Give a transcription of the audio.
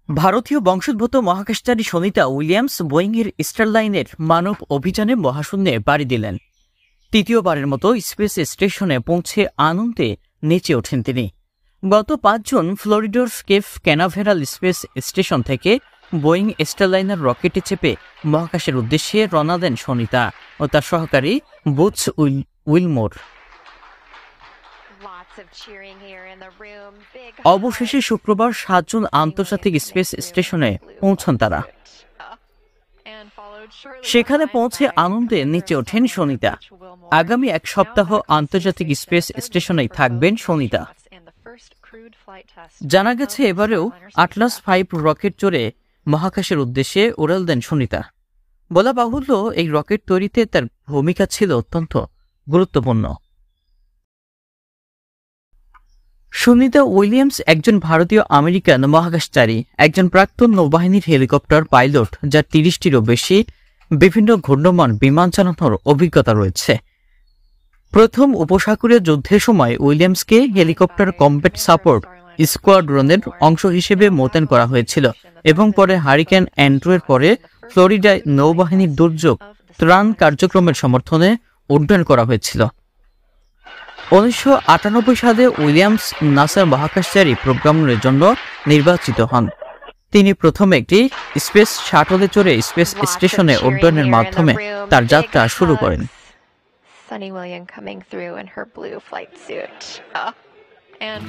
ভারতীয় বংশোদ্ভূত মহাকাশচারী সুনিতা উইলিয়ামস বোয়িংয়ের স্টারলাইনের মানব অভিযানে মহাশূন্যে পাড়ি দিলেন। তৃতীয়বারের মতো স্পেস স্টেশনে পৌঁছে আনন্দে নেচে ওঠেন তিনি। গত 5 জুন ফ্লোরিডার কেপ ক্যানাভেরাল স্পেস স্টেশন থেকে বোয়িং স্টারলাইনার রকেটে চেপে মহাকাশের উদ্দেশ্যে রওনা দেন সুনিতা ও তার সহকারী বুচ উইলমোর। অবশেষে শুক্রবার 7 জুন আন্তর্জাতিক স্পেস স্টেশনে পৌঁছান তারা। সেখানে পৌঁছে আনন্দে নেচে ওঠেন সুনিতা। আগামী 1 সপ্তাহ আন্তর্জাতিক স্পেস স্টেশনেই থাকবেন সুনিতা। জানা গেছে এবারেও আটলাস 5 রকেট চড়ে মহাকাশের উদ্দেশ্যে উড়াল দেন সুনিতা। বলা বাহুল্য, এই রকেট তৈরিতে তার ভূমিকা ছিল অত্যন্ত গুরুত্বপূর্ণ। সুনিতা উইলিয়ামস একজন ভারতীয় আমেরিকান মহাকাশচারী, একজন প্রাক্তন নৌবাহিনীর হেলিকপ্টার পাইলট, যার 30টিরও বেশি বিভিন্ন ঘূর্ণমান বিমান চালানোর অভিজ্ঞতা রয়েছে। প্রথম উপসাগরীয় যুদ্ধের সময় উইলিয়ামসকে হেলিকপ্টার কমব্যাট সাপোর্ট স্কোয়াড্রনের অংশ হিসেবে মোতায়েন করা হয়েছিল এবং পরে হারিকেন অ্যান্ড্রুয়ের পরে ফ্লোরিডায় নৌবাহিনীর দুর্যোগ ত্রাণ কার্যক্রমের সমর্থনে উড্ডয়ন করা হয়েছিল। 1998 সালে উইলিয়ামস নাসার মহাকাশচারী প্রোগ্রামের জন্য নির্বাচিত হন। তিনি প্রথমে একটি স্পেস শাটলে চড়ে স্পেস স্টেশনে উড্ডয়নের মাধ্যমে তার যাত্রা শুরু করেন। Sunny William coming through in her blue flight suit. And